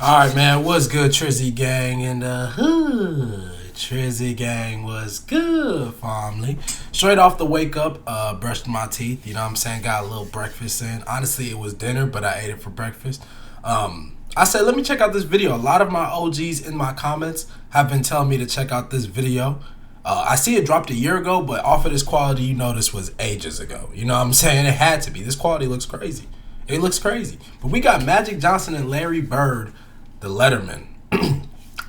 All right, man. What's good, Trizzy Gang in the hood? Trizzy Gang was good, family. Straight off the wake up, brushed my teeth. You know what I'm saying? Got a little breakfast in. Honestly, it was dinner, but I ate it for breakfast. I said, let me check out this video. A lot of my OGs in my comments have been telling me to check out this video. I see it dropped a year ago, but off of this quality, you know this was ages ago. You know what I'm saying? It had to be. This quality looks crazy. It looks crazy. But we got Magic Johnson and Larry Bird, the Letterman.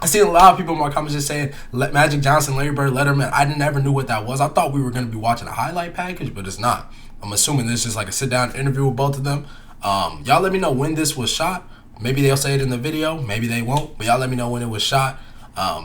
I seen a lot of people in my comments just saying Magic Johnson, Larry Bird, Letterman. I never knew what that was. I thought we were going to be watching a highlight package, but it's not. I'm assuming this is just like a sit-down interview with both of them. Y'all let me know when this was shot. Maybe they'll say it in the video. Maybe they won't. But y'all let me know when it was shot.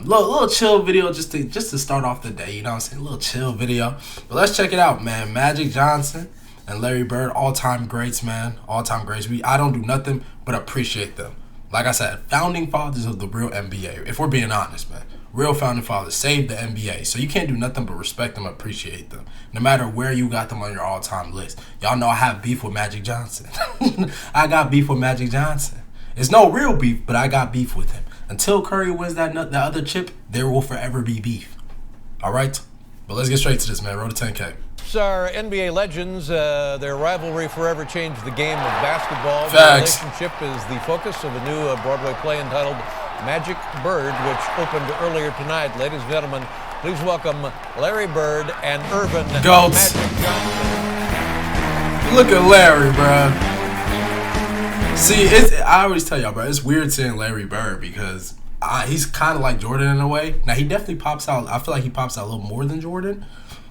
Little chill video just to start off the day. You know what I'm saying? A little chill video. But let's check it out, man. Magic Johnson and Larry Bird, all-time greats, man. All-time greats. I don't do nothing but appreciate them. Like I said, founding fathers of the real NBA. If we're being honest, man. Real founding fathers saved the NBA. So you can't do nothing but respect them, appreciate them. No matter where you got them on your all-time list. Y'all know I have beef with Magic Johnson. I got beef with Magic Johnson. It's no real beef, but I got beef with him. Until Curry wins that other chip, there will forever be beef. All right? But let's get straight to this, man. Road to 10K. Our NBA legends, their rivalry forever changed the game of basketball. Facts. The relationship is the focus of a new Broadway play entitled Magic Bird, which opened earlier tonight. Ladies and gentlemen, please welcome Larry Bird and Urban Goats. Magic Johnson. Look at Larry, bro. See, I always tell y'all, bro, it's weird seeing Larry Bird because he's kind of like Jordan in a way. Now, he definitely pops out. I feel like he pops out a little more than Jordan.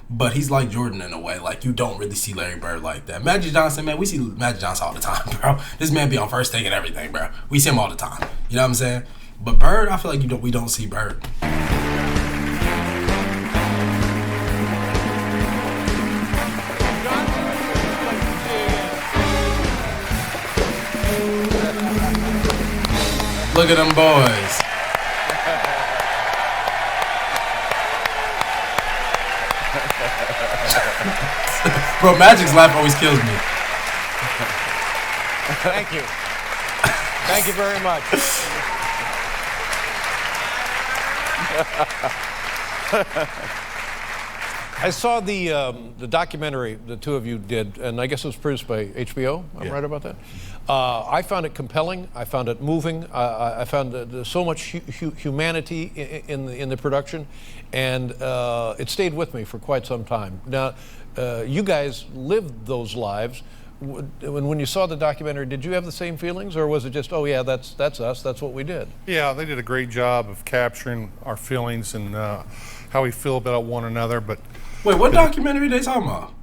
But he's like Jordan in a way. Like, you don't really see Larry Bird like that. Magic Johnson, man, we see Magic Johnson all the time, bro. This man be on first take and everything, bro. We see him all the time. You know what I'm saying? But Bird, I feel like we don't see Bird. Look at them boys. Bro, Magic's laugh always kills me. Thank you. Thank you very much. I saw the documentary the two of you did, and I guess it was produced by HBO. I'm right about that. I found it compelling. I found it moving. I found so much humanity in the production, and it stayed with me for quite some time. Now, you guys lived those lives. When you saw the documentary, did you have the same feelings, or was it just, oh yeah, that's us, that's what we did? Yeah, they did a great job of capturing our feelings and how we feel about one another. But wait, what documentary they talking about?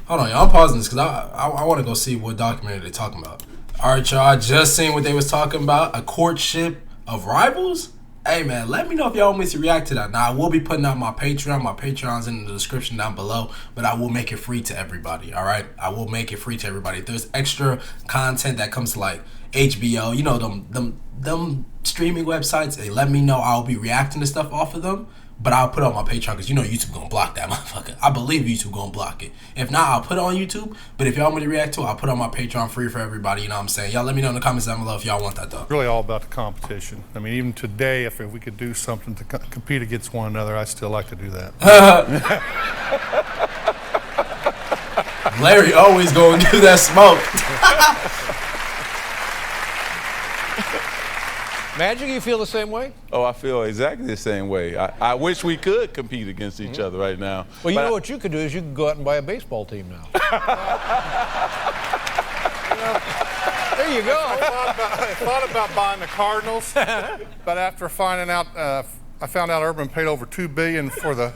Hold on, y'all. I'm pausing this because I want to go see what documentary they talking about. All right, y'all. I just seen what they was talking about. A courtship of rivals? Hey, man, let me know if y'all want me to react to that. Now, I will be putting out my Patreon. My Patreon's in the description down below, but I will make it free to everybody, all right? I will make it free to everybody. If there's extra content that comes to, like, HBO, you know, them streaming websites, they let me know. I'll be reacting to stuff off of them, but I'll put it on my Patreon because you know YouTube gonna block that motherfucker. I believe YouTube gonna block it. If not, I'll put it on YouTube, but if y'all want me to react to it, I'll put it on my Patreon free for everybody, you know what I'm saying? Y'all let me know in the comments down below if y'all want that, though. really all about the competition. I mean, even today, if we could do something to compete against one another, I'd still like to do that. Larry always gonna do that smoke. Magic, you feel the same way? Oh, I feel exactly the same way. I wish we could compete against each other right now. Well, you know what you could do is you could go out and buy a baseball team now. There you go. I thought about buying the Cardinals, but after finding out, I found out Urban paid over $2 billion for the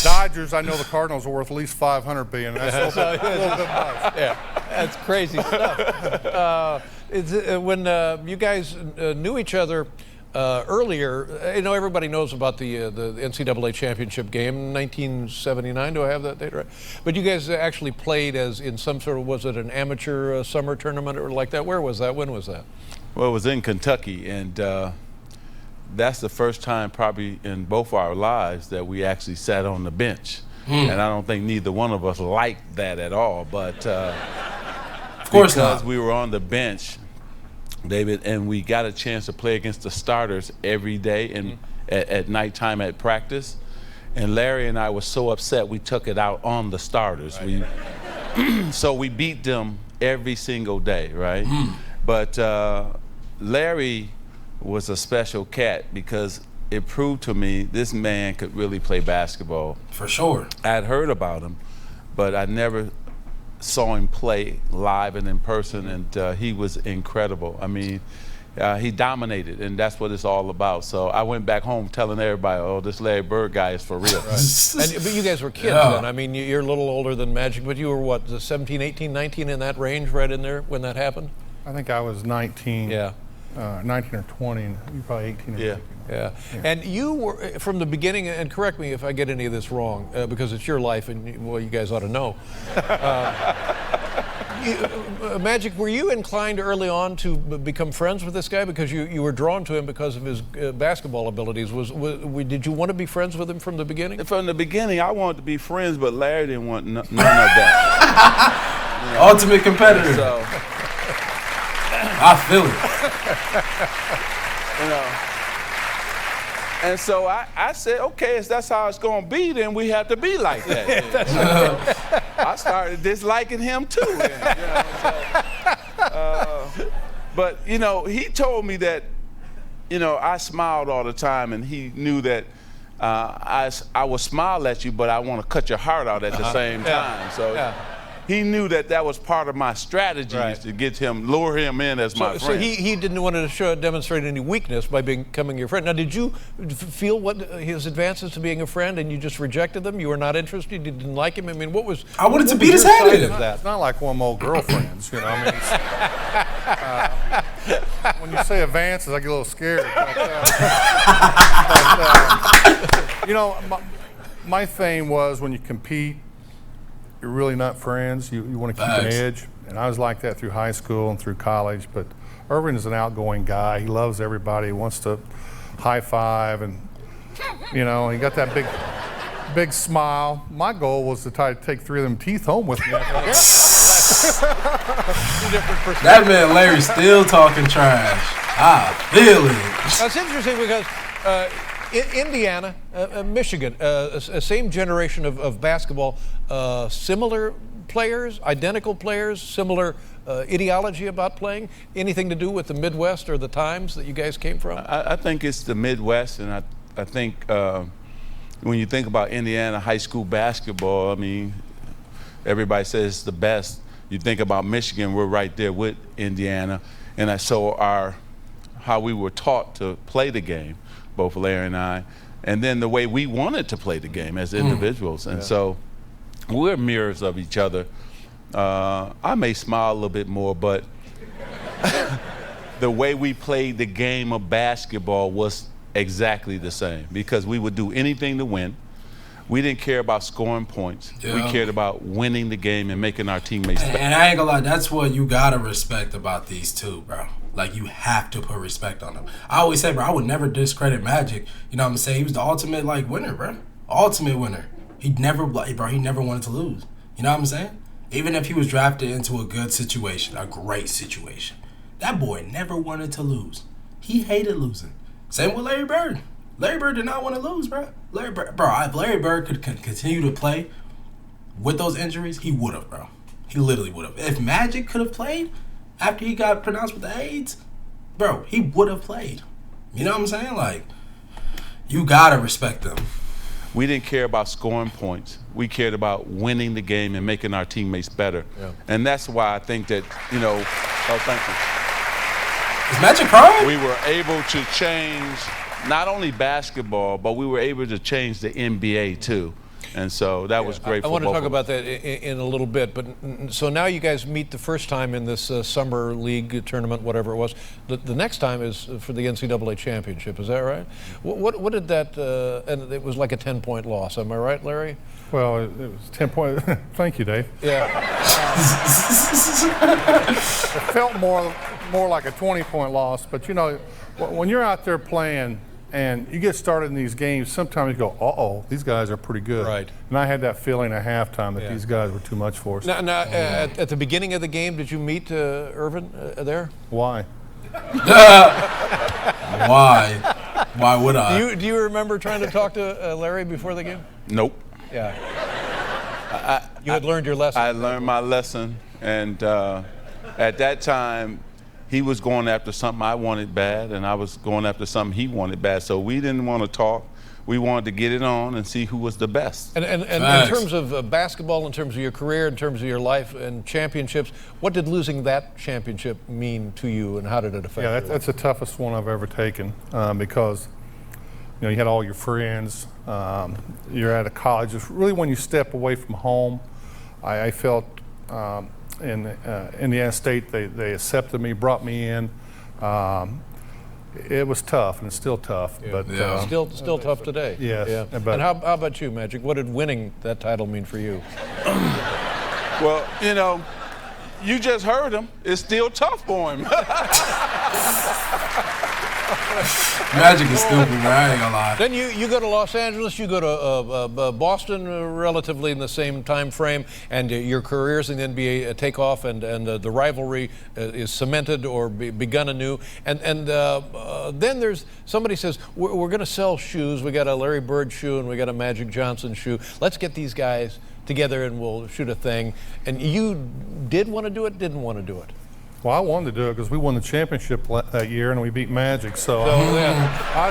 Dodgers. I know the Cardinals are worth at least $500 billion. That's a little bit much. Yeah, that's crazy stuff. When you guys knew each other earlier, you know, everybody knows about the NCAA championship game in 1979. Do I have that date right? But you guys actually played as in some sort of, was it an amateur summer tournament or like that? Where was that? When was that? Well, it was in Kentucky, and that's the first time probably in both our lives that we actually sat on the bench. And I don't think neither one of us liked that at all, but of course because not. we were on the bench, David, and we got a chance to play against the starters every day and at nighttime at practice. And Larry and I were so upset we took it out on the starters. Right. So we beat them every single day, right? But Larry was a special cat because it proved to me this man could really play basketball. For sure. I'd heard about him, but I never saw him play live and in person, and he was incredible. I mean, he dominated, and that's what it's all about. So I went back home telling everybody, oh, this Larry Bird guy is for real. But you guys were kids then. I mean, you're a little older than Magic, but you were what, 17, 18, 19 in that range right in there when that happened? I think I was 19. Yeah. 19 or 20, and you probably 18 or 19. Yeah. And you were, from the beginning, and correct me if I get any of this wrong, because it's your life, and well, you guys ought to know. Magic, were you inclined early on to become friends with this guy because you were drawn to him because of his basketball abilities? Did you want to be friends with him from the beginning? From the beginning, I wanted to be friends, but Larry didn't want none of that. You know? Ultimate competitor. So, I feel it. You know. And so I said, okay, if that's how it's going to be, then we have to be like that. I started disliking him too. Then, you know, so, but, you know, he told me that, you know, I smiled all the time, and he knew that I will smile at you, but I want to cut your heart out at the same time. So he knew that was part of my strategy to get him, lure him in as my friend. So he didn't want to demonstrate any weakness by becoming your friend. Now, did you feel what his advances to being a friend, and you just rejected them? You were not interested. You didn't like him. I mean, what was? I wanted to beat his head in. It's not like one of my old girlfriends, you know. I mean, when you say advances, I get a little scared. But, you know, my thing was when you compete, you're really not friends. You want to keep an edge. And I was like that through high school and through college. But Irvin is an outgoing guy. He loves everybody. He wants to high five. And, you know, he got that big smile. My goal was to try to take 3 of them teeth home with me. That man Larry's still talking trash. I feel it. That's interesting because Indiana, Michigan, same generation of basketball, similar players, identical players, similar ideology about playing. Anything to do with the Midwest or the times that you guys came from? I think it's the Midwest, and I think when you think about Indiana high school basketball, I mean, everybody says it's the best. You think about Michigan, we're right there with Indiana, and so how we were taught to play the game, both Larry and I, and then the way we wanted to play the game as individuals. And so we're mirrors of each other. I may smile a little bit more, but the way we played the game of basketball was exactly the same because we would do anything to win. We didn't care about scoring points. We cared about winning the game and making our teammates better. And I ain't gonna lie, that's what you gotta respect about these two, bro. Like, you have to put respect on them. I always say, bro, I would never discredit Magic. You know what I'm saying? He was the ultimate, like, winner, bro. Ultimate winner. He never wanted to lose. You know what I'm saying? Even if he was drafted into a good situation, a great situation, that boy never wanted to lose. He hated losing. Same with Larry Bird. Larry Bird did not want to lose, bro. If Larry Bird could continue to play with those injuries, he would have, bro. He literally would have. If Magic could have played after he got pronounced with the AIDS, bro, he would have played. You know what I'm saying? Like, you gotta respect them. We didn't care about scoring points. We cared about winning the game and making our teammates better. Yeah. And that's why I think that, you know, thank you. Is Magic crying? We were able to change not only basketball, but we were able to change the NBA too. And so that was great for both of us. I want to talk about that in a little bit. But so now you guys meet the first time in this summer league tournament, whatever it was. The next time is for the NCAA championship. Is that right? What did that? And it was like a 10-point loss. Am I right, Larry? Well, it was 10 points. Thank you, Dave. Yeah. It felt more like a 20-point loss. But you know, when you're out there playing and you get started in these games, sometimes you go, uh-oh, these guys are pretty good. Right. And I had that feeling at halftime that these guys were too much for us. Now at the beginning of the game, did you meet Irvin there? Why? Why? Why would I? Do you remember trying to talk to Larry before the game? Nope. Yeah. You had learned your lesson. I learned my lesson, and at that time, he was going after something I wanted bad, and I was going after something he wanted bad. So we didn't want to talk. We wanted to get it on and see who was the best. And in terms of basketball, in terms of your career, in terms of your life and championships, what did losing that championship mean to you, and how did it affect you? Yeah, that's the toughest one I've ever taken because you had all your friends. You're at a college. It's really when you step away from home. I felt in Indiana State they accepted me, brought me in. It was tough, and it's still tough. Yeah. But still tough today. Yes. Yeah. But and how about you, Magic? What did winning that title mean for you? Well, you just heard him. It's still tough for him. Magic is stupid, man. I ain't gonna lie. Then you go to Los Angeles, you go to Boston, relatively in the same time frame, and your careers in the NBA take off, and the rivalry is cemented or begun anew. And then there's somebody says we're going to sell shoes. We got a Larry Bird shoe and we got a Magic Johnson shoe. Let's get these guys together and we'll shoot a thing. And you did want to do it, didn't want to do it? well, I wanted to do it because we won the championship that year and we beat Magic. So yeah.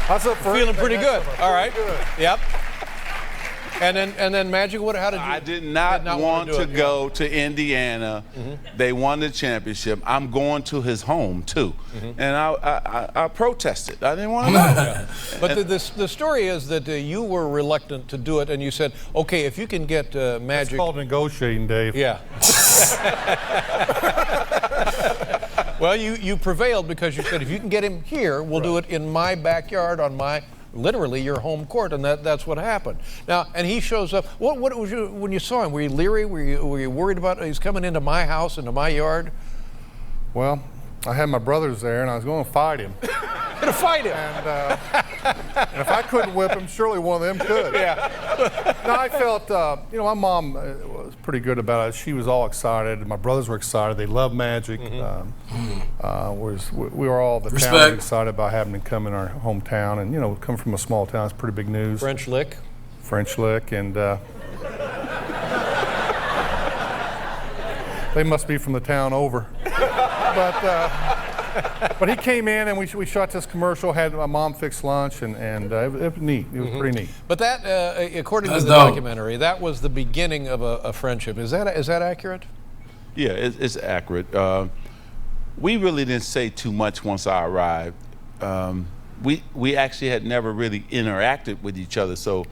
I was up for feeling it. pretty good. All right. Yep. And then Magic, how did you? I did not want to go to Indiana. Mm-hmm. They won the championship. I'm going to his home too, mm-hmm. and I protested. I didn't want to go. But the story is that you were reluctant to do it, and you said, "Okay, if you can get Magic." It's called negotiating, Dave. Yeah. Well, you prevailed because you said, if you can get him here, we'll do it in my backyard on my. Literally your home court, and that's what happened. Now, and he shows up. What was you when you saw him? Were you leery? Were you worried about he's coming into my house, into my yard? Well, I had my brothers there, and I was going to fight him. Going to fight him. And if I couldn't whip him, surely one of them could. Yeah. No, I felt, my mom was pretty good about it. She was all excited. My brothers were excited. They love Magic. Mm-hmm. We were all the Respect. town excited about having him come in our hometown. And, coming from a small town, it's pretty big news. French Lick. And they must be from the town over. But he came in and we shot this commercial, had my mom fix lunch, and it was neat. It was pretty neat. But that, according to the dope. documentary, that was the beginning of a friendship. Is that accurate? Yeah, it's accurate. We really didn't say too much once I arrived. We actually had never really interacted with each other, so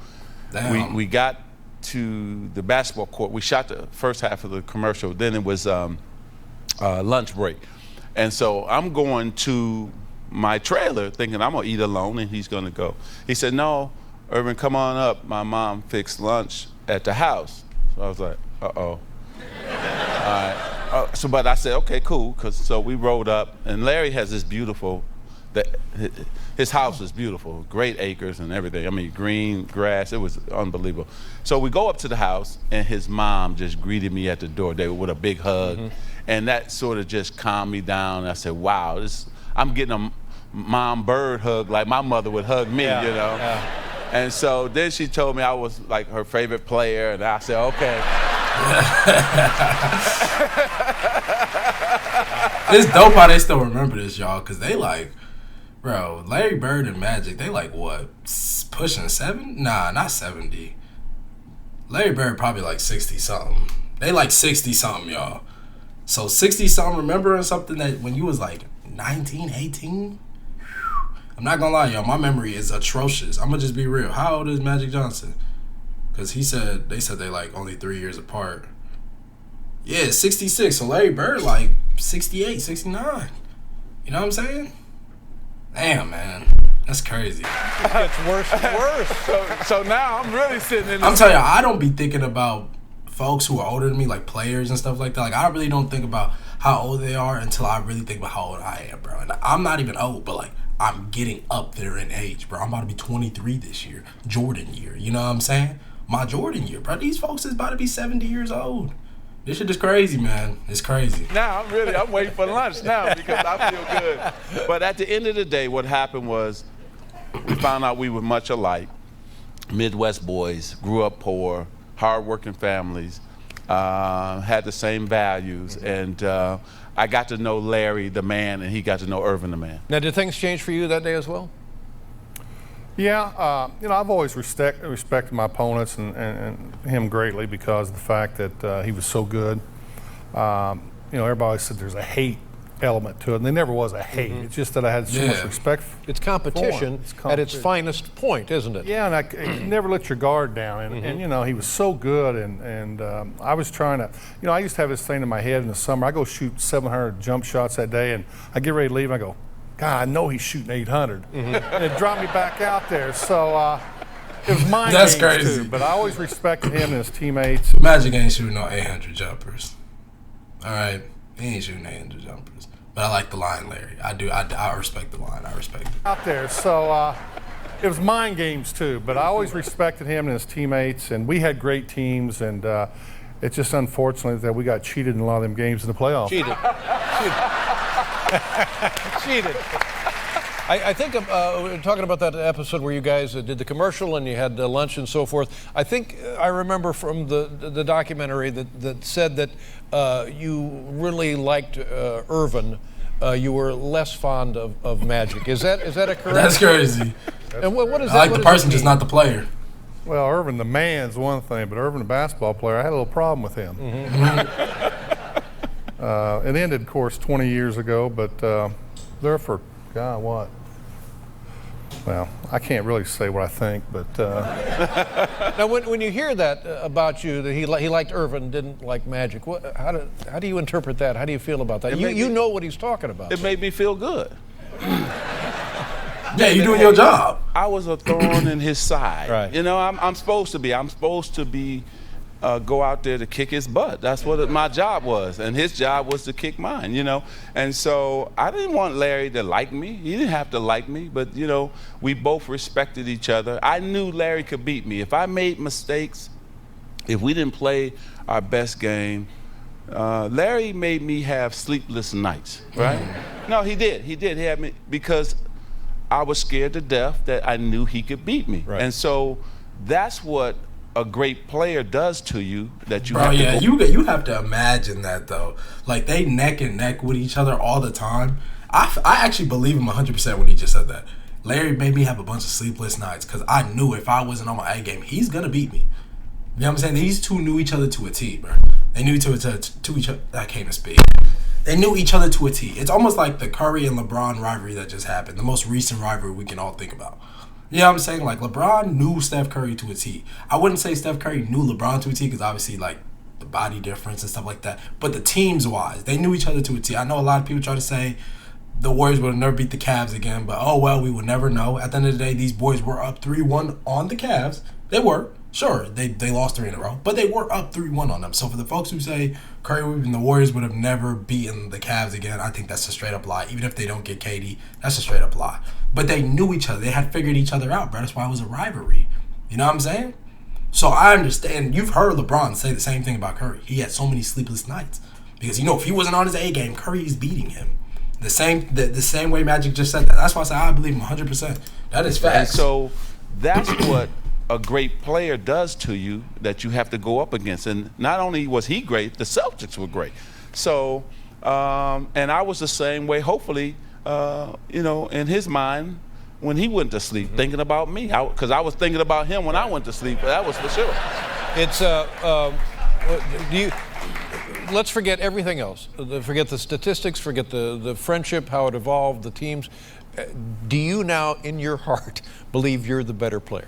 we got to the basketball court. We shot the first half of the commercial. Then it was lunch break. And so I'm going to my trailer thinking I'm going to eat alone and he's going to go. He said, "No, Urban, come on up. My mom fixed lunch at the house." So I was like, uh-oh. All right. But I said, okay, cool. So we rolled up, and Larry has this beautiful, his house is beautiful, great acres and everything. I mean, green grass, it was unbelievable. So we go up to the house, and his mom just greeted me at the door with a big hug. Mm-hmm. And that sort of just calmed me down. And I said, wow, I'm getting a mom bird hug like my mother would hug me, Yeah. And so then she told me I was like her favorite player, and I said, okay. It's dope how they still remember this, y'all, because they like, bro, Larry Bird and Magic, they like what, pushing 7? Nah, not 70. Larry Bird probably like 60-something. They like 60-something, y'all. So 60-something, remembering something that when you was like 19, 18? I'm not gonna lie, y'all, my memory is atrocious. I'm gonna just be real. How old is Magic Johnson? Because they said they like only 3 years apart. Yeah, 66. So Larry Bird like 68, 69. You know what I'm saying? Damn, man. That's crazy. It gets worse and worse. So now I'm really sitting in I'm telling you, I don't be thinking about folks who are older than me, like players and stuff like that. Like, I really don't think about how old they are until I really think about how old I am, bro. And I'm not even old, but like, I'm getting up there in age, bro. I'm about to be 23 this year. Jordan year. You know what I'm saying? My Jordan year, bro. These folks is about to be 70 years old. This shit is crazy, man. It's crazy. Now I'm waiting for lunch now because I feel good. But at the end of the day, what happened was we found out we were much alike. Midwest boys, grew up poor, hard-working families, had the same values, and I got to know Larry, the man, and he got to know Irvin, the man. Now, did things change for you that day as well? Yeah, I've always respected my opponents and him greatly because of the fact that he was so good. Everybody always said there's a hate element to it, and there never was a hate. It's just that I had so much respect for him. It's competition at its finest point, isn't it? Yeah, and you never let your guard down. And he was so good, and I was trying to, I used to have this thing in my head in the summer. I go shoot 700 jump shots that day, and I get ready to leave, and I go, God, I know he's shooting 800. And it dropped me back out there. So it was my That's games crazy. too, but I always respected him and his teammates. Magic ain't shooting no 800 jumpers. All right, he ain't shooting 800 jumpers. But I like the line, Larry. I do. I respect the line. I respect it. Out there, so it was mind games too, but I always respected him and his teammates, and we had great teams, and it's just unfortunate that we got cheated in a lot of them games in the playoffs. Cheated. Cheated. I think talking about that episode where you guys did the commercial and you had lunch and so forth, I think I remember from the documentary that said that you really liked Irvin. You were less fond of Magic. Is that correct? That's crazy. And what is I like the person, just not the player. Well, Irvin the man's one thing, but Irvin the basketball player, I had a little problem with him. It ended, of course, 20 years ago, but there for, God, what? Well, I can't really say what I think, but... Now, when you hear that about you, that he liked Irvin, didn't like Magic, how do you interpret that? How do you feel about that? You know what he's talking about. It made me feel good. Yeah, you're doing your job. I was a thorn in his side. Right. I'm supposed to be. I'm supposed to be go out there to kick his butt. That's what my job was, and his job was to kick mine. And so I didn't want Larry to like me. He didn't have to like me, but we both respected each other. I knew Larry could beat me if I made mistakes. If we didn't play our best game, Larry made me have sleepless nights. Right? No, he did. He had me because I was scared to death that I knew he could beat me. Right. And so that's what a great player does to you, that you Bro, have to yeah, go. you have to imagine that, though. Like, they neck and neck with each other all the time. I actually believe him 100% when he just said that. Larry made me have a bunch of sleepless nights because I knew if I wasn't on my A game, he's going to beat me. You know what I'm saying? These two knew each other to a T, bro. They knew to each other. I can't even speak. They knew each other to a T. It's almost like the Curry and LeBron rivalry that just happened, the most recent rivalry we can all think about. You know what I'm saying? Like, LeBron knew Steph Curry to a T. I wouldn't say Steph Curry knew LeBron to a T because obviously, like, the body difference and stuff like that. But the teams-wise, they knew each other to a T. I know a lot of people try to say the Warriors would have never beat the Cavs again, but oh, well, we would never know. At the end of the day, these boys were up 3-1 on the Cavs. They were. Sure, they lost 3 in a row, but they were up 3-1 on them. So for the folks who say Curry and the Warriors would have never beaten the Cavs again, I think that's a straight up lie. Even if they don't get KD, that's a straight up lie. But they knew each other. They had figured each other out, bro. That's why it was a rivalry. You know what I'm saying? So I understand. You've heard LeBron say the same thing about Curry. He had so many sleepless nights because if he wasn't on his A game, Curry's beating him. The same way Magic just said that. That's why I say I believe him 100%. That is facts. And so that's what a great player does to you that you have to go up against. And not only was he great, the Celtics were great. So, and I was the same way, hopefully, in his mind when he went to sleep, thinking about me. Because I was thinking about him when I went to sleep. That was for sure. It's, let's forget everything else. Forget the statistics, forget the friendship, how it evolved, the teams. Do you now, in your heart, believe you're the better player?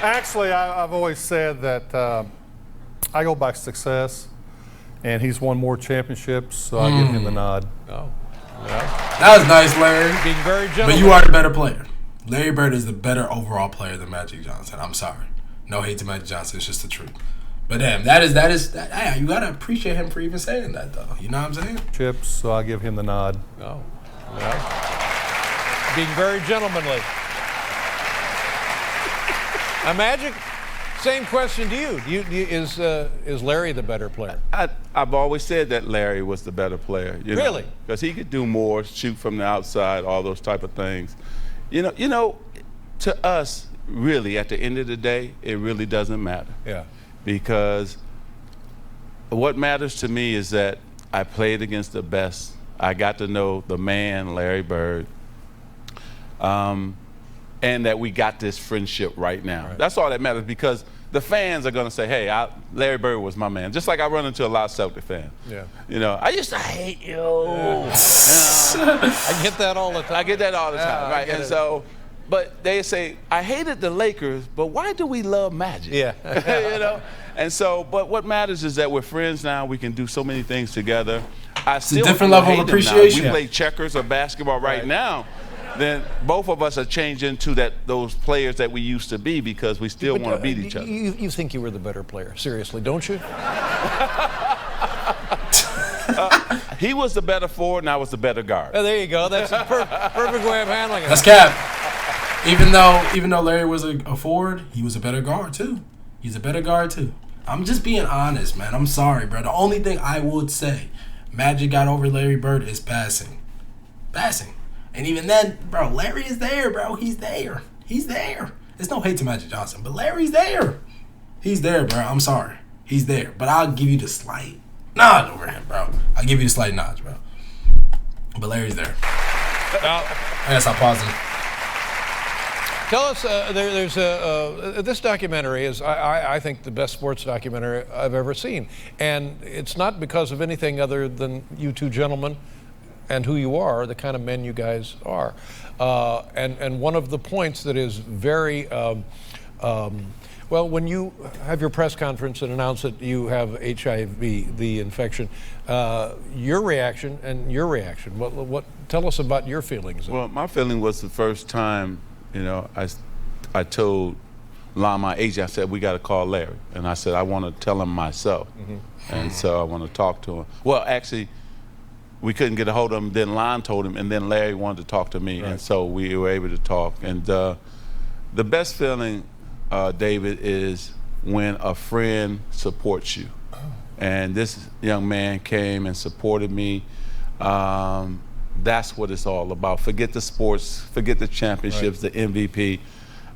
Actually, I've always said that I go by success, and he's won more championships, so I give him the nod. Oh, That was nice, Larry. being very gentle. But you are the better player. Larry Bird is the better overall player than Magic Johnson. I'm sorry. No hate to Magic Johnson. It's just the truth. But damn, that is. Hey, you gotta appreciate him for even saying that, though. You know what I'm saying? Chips, so I give him the nod. Oh, well. being very gentlemanly. Magic, same question to you. Is Larry the better player? I've always said that Larry was the better player. Really? Because he could do more, shoot from the outside, all those type of things. You know, to us, really, at the end of the day, it really doesn't matter. Yeah. Because what matters to me is that I played against the best. I got to know the man, Larry Bird. And that we got this friendship right now. Right. That's all that matters, because the fans are going to say, hey, Larry Bird was my man. Just like I run into a lot of Celtic fans. Yeah. You know, I used to hate you. Yeah. I get that all the time. I get that all the time, right? And so, but they say, I hated the Lakers, but why do we love Magic? Yeah. You know? And so, but what matters is that we're friends now. We can do so many things together. It's a different level of appreciation. We play checkers or basketball right now. Then both of us are changing to those players that we used to be, because we still want to beat each other. You think you were the better player, seriously, don't you? He was the better forward, and I was the better guard. Oh, there you go. That's a perfect way of handling it. That's cap. Even though Larry was a forward, he was a better guard too. He's a better guard too. I'm just being honest, man. I'm sorry, bro. The only thing I would say Magic got over Larry Bird is passing. Passing. And even then, bro, Larry is there, bro. He's there. He's there. It's no hate to Magic Johnson, but Larry's there. He's there, bro. I'm sorry. He's there. But I'll give you the slight nod over him, bro. I'll give you the slight nod, bro. But Larry's there. I guess I'll pause it. Tell us, this documentary is, I think, the best sports documentary I've ever seen. And it's not because of anything other than you two gentlemen and who you are, the kind of men you guys are. And one of the points that is very, well, when you have your press conference and announce that you have HIV, the infection, your reaction and your reaction, tell us about your feelings. Well, my feeling was the first time, you know, I told Lon, my agent, I said, we got to call Larry. And I said, I want to tell him myself. Mm-hmm. And so I want to talk to him. Well, actually, we couldn't get a hold of him. Then Lon told him, and then Larry wanted to talk to me. Right. And so we were able to talk. And the best feeling, David, is when a friend supports you. Oh. And this young man came and supported me. That's what it's all about. Forget the sports, forget the championships, right. The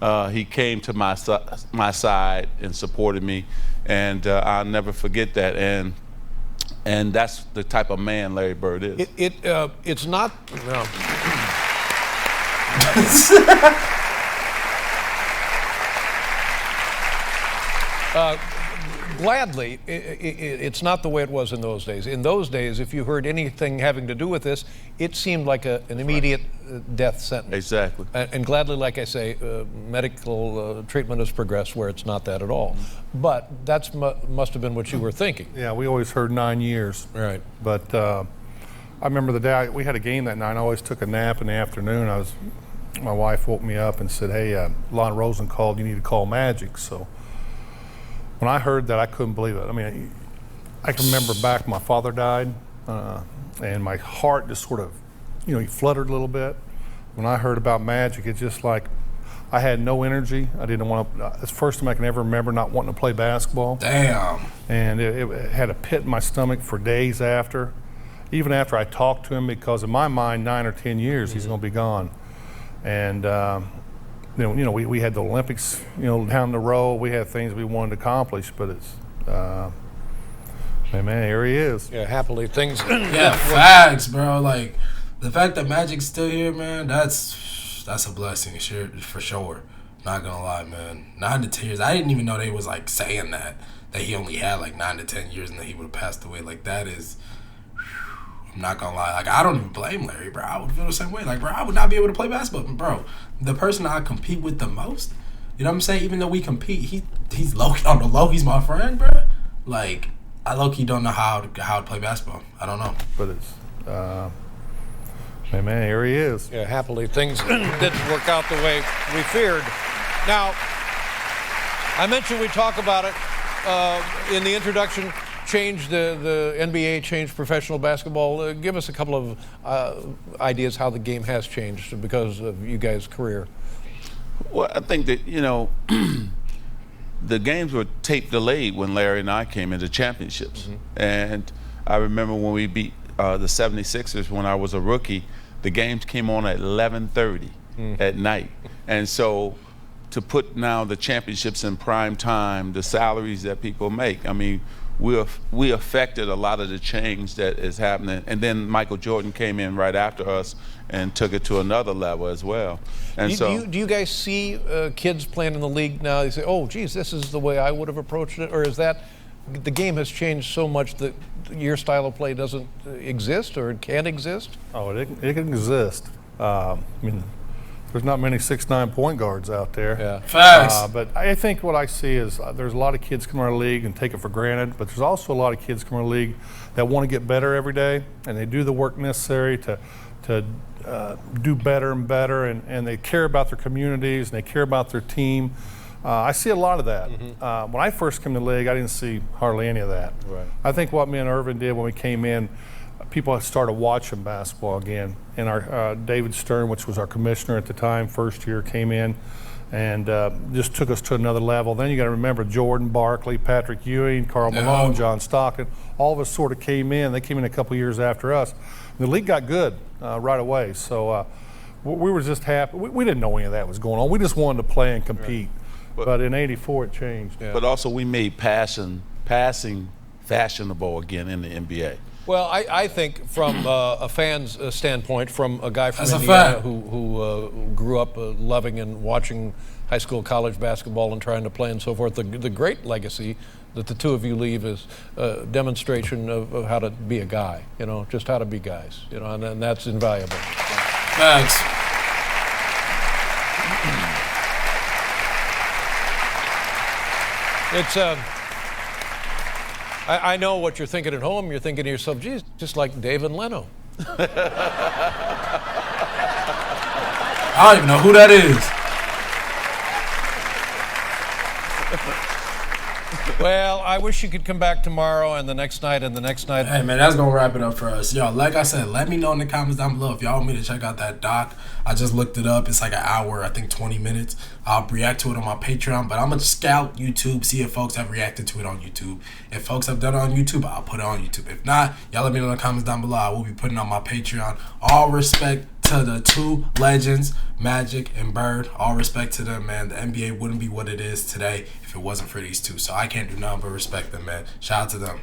MVP. He came to my side and supported me, and I'll never forget that. And that's the type of man Larry Bird is. It's not. No. Gladly, it's not the way it was in those days. In those days, if you heard anything having to do with this, it seemed like an immediate death sentence. Exactly. And gladly, like I say, medical treatment has progressed where it's not that at all. But that's must have been what you were thinking. Yeah, we always heard 9 years. Right. But I remember the day we had a game that night. I always took a nap in the afternoon. My wife woke me up and said, "Hey, Lon Rosen called. You need to call Magic." So when I heard that, I couldn't believe it. I mean, I can remember back, my father died, and my heart just sort of, he fluttered a little bit. When I heard about Magic, it's just like I had no energy. I didn't want to. It's the first time I can ever remember not wanting to play basketball. Damn. And it had a pit in my stomach for days after, even after I talked to him, because in my mind, 9 or 10 years, he's going to be gone. And we had the Olympics, down the road. We had things we wanted to accomplish, but it's, man, here he is. Yeah, happily things. Yeah, facts, bro. Like, the fact that Magic's still here, man, that's a blessing, for sure. Not gonna lie, man. 9 to 10 years. I didn't even know they was like saying that he only had like 9 to 10 years and that he would have passed away. Like, that is. I'm not gonna lie. Like, I don't even blame Larry, bro. I would feel the same way. Like, bro, I would not be able to play basketball. Bro, the person I compete with the most, you know what I'm saying? Even though we compete, he's low on the low. He's my friend, bro. Like, I low-key don't know how to play basketball. I don't know. But it's, man, here he is. Yeah, happily things didn't work out the way we feared. Now, I mentioned we talk about it in the introduction. changed the NBA, changed professional basketball. Give us a couple of ideas how the game has changed because of you guys' career. Well, I think that, the games were tape delayed when Larry and I came into championships. And I remember when we beat the 76ers when I was a rookie, the games came on at 11:30 at night. And so to put now the championships in prime time, the salaries that people make, I mean, we affected a lot of the change that is happening. And then Michael Jordan came in right after us and took it to another level as well. And Do you guys see kids playing in the league now? They say, "Oh, geez, this is the way I would have approached it," or is that the game has changed so much that your style of play doesn't exist or it can't exist? Oh, it can exist. I mean, there's not many 6'9" point guards out there. Yeah. Facts. But I think what I see is there's a lot of kids come out of the league and take it for granted, but there's also a lot of kids come out of the league that want to get better every day, and they do the work necessary to do better and better, and they care about their communities and they care about their team. I see a lot of that. When I first came to the league, I didn't see hardly any of that. Right. I think what me and Irvin did when we came in, people started watching basketball again. And our David Stern, which was our commissioner at the time, first year, came in and just took us to another level. Then you got to remember Jordan, Barkley, Patrick Ewing, Karl Malone, John Stockton. All of us sort of came in. They came in a couple years after us. The league got good right away. So we were just happy. We didn't know any of that was going on. We just wanted to play and compete. Right. But in '84, it changed. Yeah. But also we made passing fashionable again in the NBA. Well, I think from a fan's standpoint, from a guy from That's Indiana who grew up loving and watching high school, college basketball and trying to play and so forth, the great legacy that the two of you leave is a demonstration of how to be a guy, just how to be guys, and that's invaluable. Thanks. It's I know what you're thinking at home. You're thinking to yourself, geez, just like Dave and Leno. I don't even know who that is. Well, I wish you could come back tomorrow and the next night and the next night. Hey, man, that's going to wrap it up for us. Yo, like I said, let me know in the comments down below if y'all want me to check out that doc. I just looked it up. It's like an hour, I think 20 minutes. I'll react to it on my Patreon, but I'm going to scout YouTube, see if folks have reacted to it on YouTube. If folks have done it on YouTube, I'll put it on YouTube. If not, y'all let me know in the comments down below. I will be putting it on my Patreon. All respect to the two legends, Magic and Bird. All respect to them, man. The NBA wouldn't be what it is today if it wasn't for these two. So I can't do nothing but respect them, man. Shout out to them.